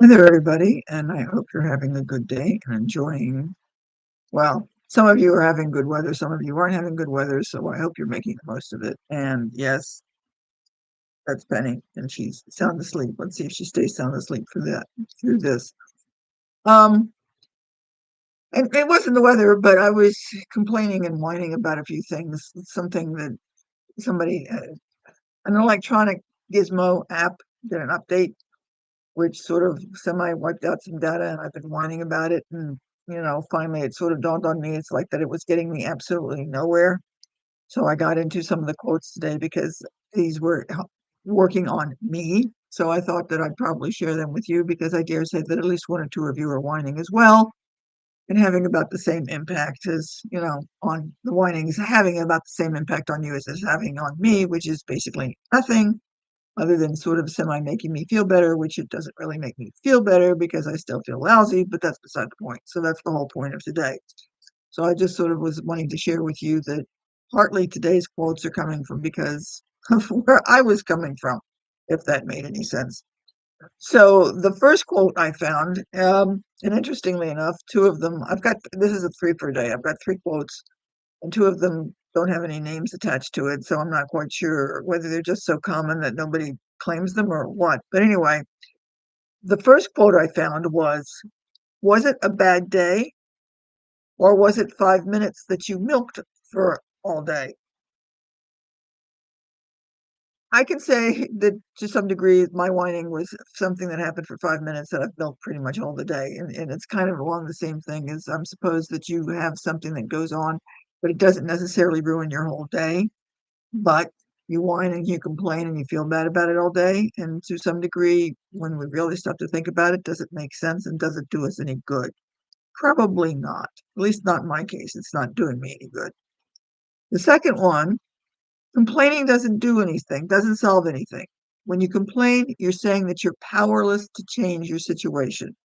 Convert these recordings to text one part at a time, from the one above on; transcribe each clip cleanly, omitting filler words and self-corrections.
Hi there, everybody, and I hope you're having a good day and enjoying. Well, some of you are having good weather, some of you aren't having good weather, so I hope you're making the most of it. And yes, that's Penny, and she's sound asleep. Let's see if she stays sound asleep through this. Um, and it wasn't the weather, but I was complaining and whining about a few things. Something that somebody, an electronic gizmo app did an update which sort of semi wiped out some data, and I've been whining about it. And finally, it sort of dawned on me. It's like that it was getting me absolutely nowhere. So I got into some of the quotes today because these were working on me. So I thought that I'd probably share them with you because I dare say that at least one or two of you are whining as well and having about the same impact as, on the whining is having about the same impact on you as it's having on me, which is basically nothing other than sort of semi making me feel better, which it doesn't really make me feel better because I still feel lousy, but that's beside the point. So that's the whole point of today. So I just sort of was wanting to share with you that partly today's quotes are coming from because of where I was coming from, if that made any sense. So the first quote I found, and interestingly enough, two of them, this is a three per day. I've got three quotes and two of them don't have any names attached to it, so I'm not quite sure whether they're just so common that nobody claims them or what. But anyway, the first quote I found was it a bad day, or was it 5 minutes that you milked for all day? I can say that to some degree, my whining was something that happened for 5 minutes that I've milked pretty much all the day. And it's kind of along the same thing as I'm supposed that you have something that goes on, but it doesn't necessarily ruin your whole day. But you whine and you complain and you feel bad about it all day. And to some degree, when we really stop to think about it, does it make sense and does it do us any good? Probably not. At least not in my case. It's not doing me any good. The second one, complaining doesn't do anything, doesn't solve anything. When you complain, you're saying that you're powerless to change your situation.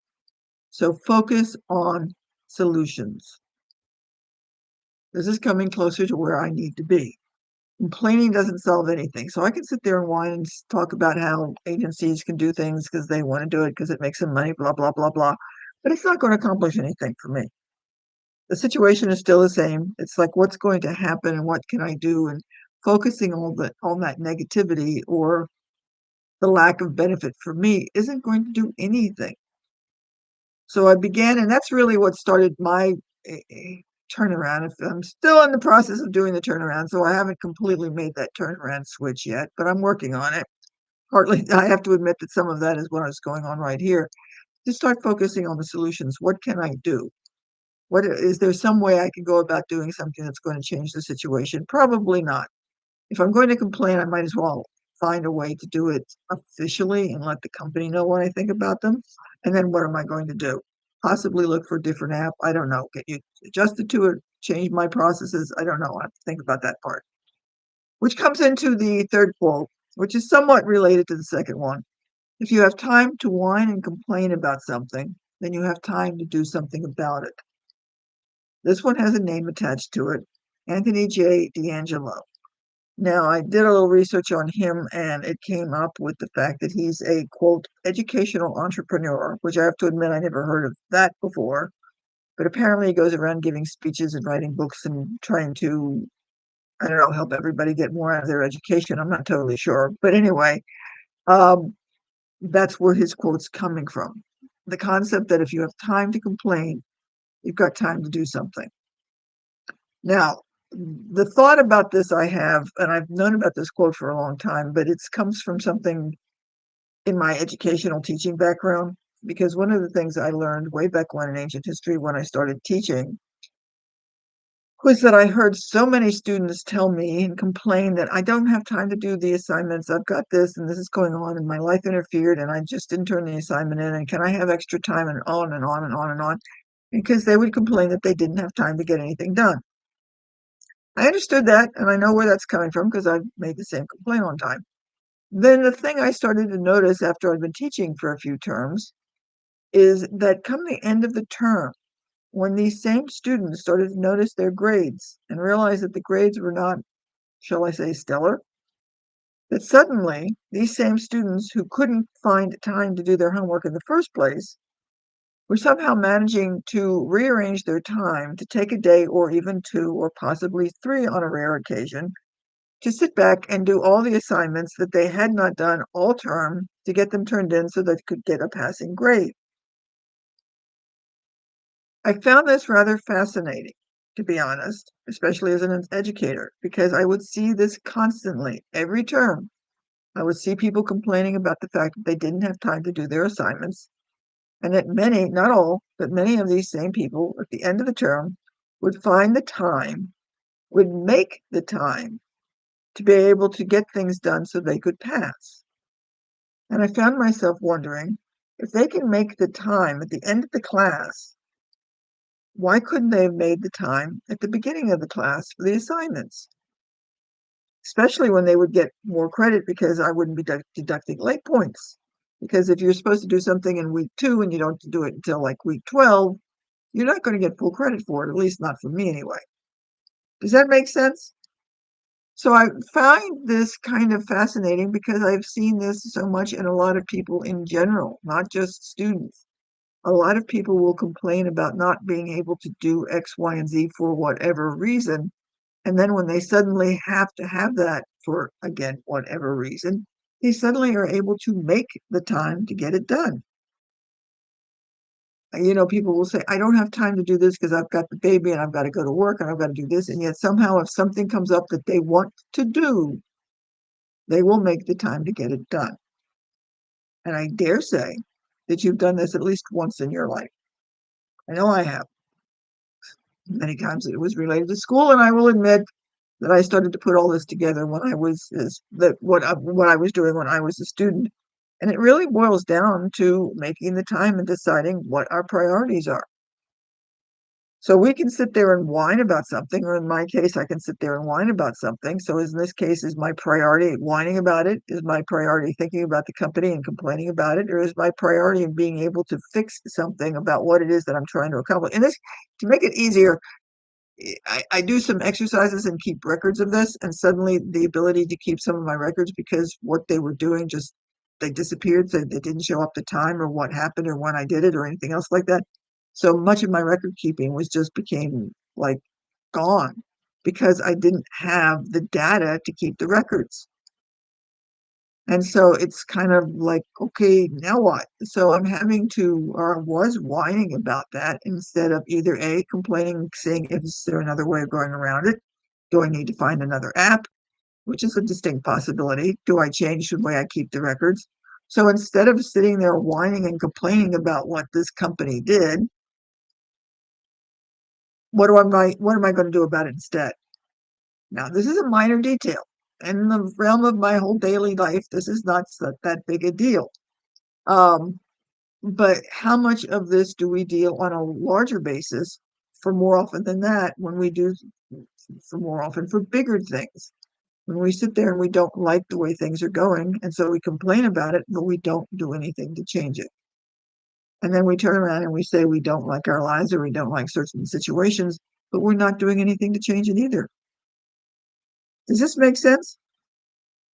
So focus on solutions. This is coming closer to where I need to be. Complaining doesn't solve anything. So I can sit there and whine and talk about how agencies can do things because they want to do it because it makes them money, blah, blah, blah, blah. But it's not going to accomplish anything for me. The situation is still the same. It's like, what's going to happen and what can I do? And focusing on that negativity or the lack of benefit for me isn't going to do anything. So I began, and that's really what started my turnaround. If I'm still in the process of doing the turnaround, so I haven't completely made that turnaround switch yet, but I'm working on it. Partly, I have to admit that some of that is what is going on right here. To start focusing on the solutions, what can I do? What is there some way I can go about doing something that's going to change the situation? Probably not. If I'm going to complain, I might as well find a way to do it officially and let the company know what I think about them. And then what am I going to do? Possibly look for a different app. I don't know. Get you adjusted to it, change my processes. I don't know. I have to think about that part. Which comes into the third quote, which is somewhat related to the second one. If you have time to whine and complain about something, then you have time to do something about it. This one has a name attached to it, Anthony J. D'Angelo. Now, I did a little research on him and it came up with the fact that he's a quote, educational entrepreneur, which I have to admit I never heard of that before. But apparently he goes around giving speeches and writing books and trying to, I don't know, help everybody get more out of their education. I'm not totally sure. But anyway, um, that's where his quote's coming from. The concept that if you have time to complain, you've got time to do something. Now, the thought about this I have, and I've known about this quote for a long time, but it comes from something in my educational teaching background. Because one of the things I learned way back when in ancient history, when I started teaching, was that I heard so many students tell me and complain that I don't have time to do the assignments. I've got this and this is going on, and my life interfered, and I just didn't turn the assignment in. And can I have extra time? And on and on and on and on. Because they would complain that they didn't have time to get anything done. I understood that, and I know where that's coming from because I've made the same complaint on time. Then the thing I started to notice after I'd been teaching for a few terms is that come the end of the term, when these same students started to notice their grades and realize that the grades were not, shall I say, stellar, that suddenly these same students who couldn't find time to do their homework in the first place were somehow managing to rearrange their time to take a day or even two or possibly three on a rare occasion to sit back and do all the assignments that they had not done all term to get them turned in so they could get a passing grade. I found this rather fascinating, to be honest, especially as an educator, because I would see this constantly every term. I would see people complaining about the fact that they didn't have time to do their assignments, and that many, not all, but many of these same people at the end of the term would find the time, would make the time to be able to get things done so they could pass. And I found myself wondering, if they can make the time at the end of the class, why couldn't they have made the time at the beginning of the class for the assignments? Especially when they would get more credit because I wouldn't be deducting late points. Because if you're supposed to do something in week 2 and you don't do it until like week 12, you're not going to get full credit for it, at least not from me anyway. Does that make sense? So I find this kind of fascinating because I've seen this so much in a lot of people in general, not just students. A lot of people will complain about not being able to do X, Y, and Z for whatever reason. And then when they suddenly have to have that for, again, whatever reason, they suddenly are able to make the time to get it done. People will say, I don't have time to do this because I've got the baby and I've got to go to work and I've got to do this. And yet somehow if something comes up that they want to do, they will make the time to get it done. And I dare say that you've done this at least once in your life. I know I have. Many times it was related to school, and I will admit that I started to put all this together when I was what I was doing when I was a student. And it really boils down to making the time and deciding what our priorities are. So we can sit there and whine about something, or in my case, I can sit there and whine about something. So in this case, is my priority whining about it? Is my priority thinking about the company and complaining about it? Or is my priority of being able to fix something about what it is that I'm trying to accomplish? And this, to make it easier, I do some exercises and keep records of this, and suddenly the ability to keep some of my records because what they were doing just they disappeared, so they didn't show up the time or what happened or when I did it or anything else like that. So much of my record keeping was just became like gone because I didn't have the data to keep the records. And so it's kind of like, okay, now what? So I'm having to, or I was whining about that instead of either A, complaining, saying, is there another way of going around it? Do I need to find another app? Which is a distinct possibility. Do I change the way I keep the records? So instead of sitting there whining and complaining about what this company did, what am I going to do about it instead? Now, this is a minor detail. In the realm of my whole daily life, this is not that big a deal. Um, But how much of this do we deal on a larger basis for more often than that when we do for more often for bigger things? When we sit there and we don't like the way things are going, and so we complain about it, but we don't do anything to change it. And then we turn around and we say we don't like our lives or we don't like certain situations, but we're not doing anything to change it either. Does this make sense?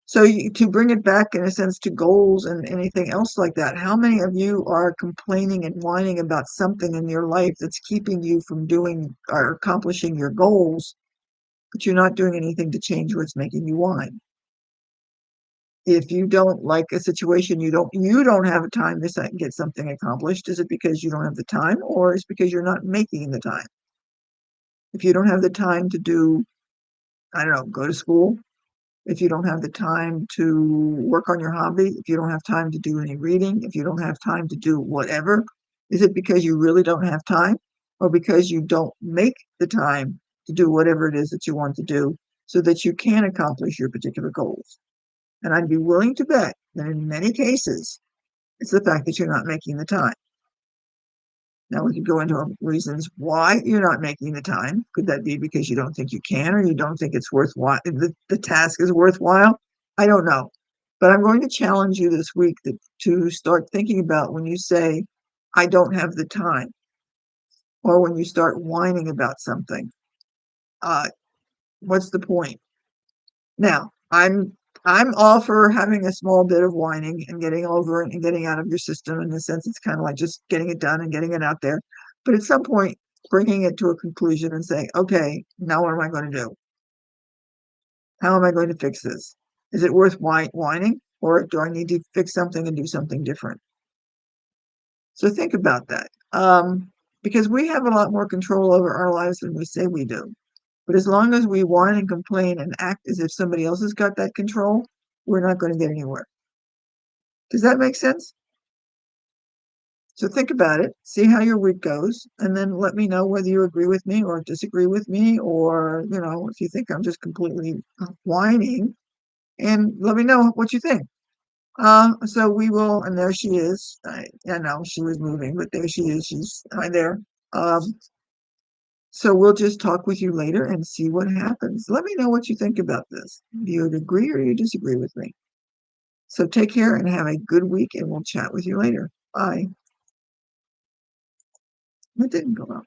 So to bring it back in a sense to goals and anything else like that, how many of you are complaining and whining about something in your life that's keeping you from doing or accomplishing your goals, but you're not doing anything to change what's making you whine? If you don't like a situation, you don't have time to get something accomplished. Is it because you don't have the time, or is it because you're not making the time? If you don't have the time to do, I don't know, go to school, if you don't have the time to work on your hobby, if you don't have time to do any reading, if you don't have time to do whatever, is it because you really don't have time or because you don't make the time to do whatever it is that you want to do so that you can accomplish your particular goals? And I'd be willing to bet that in many cases, it's the fact that you're not making the time. Now we could go into reasons why you're not making the time. Could that be because you don't think you can, or you don't think it's worthwhile? The task is worthwhile. I don't know, but I'm going to challenge you this week to start thinking about when you say, "I don't have the time," or when you start whining about something. Uh, what's the point? Now, I'm I'm all for having a small bit of whining and getting over it and getting out of your system. In a sense, it's kind of like just getting it done and getting it out there. But at some point, bringing it to a conclusion and saying, okay, now what am I going to do? How am I going to fix this? Is it worth whining, or do I need to fix something and do something different? So think about that. Because we have a lot more control over our lives than we say we do. But as long as we whine and complain and act as if somebody else has got that control, we're not going to get anywhere. Does that make sense? So think about it, see how your week goes, and then let me know whether you agree with me or disagree with me, or, if you think I'm just completely whining, and let me know what you think. So we will, and there she is. I know she was moving, but there she is. She's right there. Um, so we'll just talk with you later and see what happens. Let me know what you think about this. Do you agree or you disagree with me? So take care and have a good week, and we'll chat with you later. Bye. It didn't go out.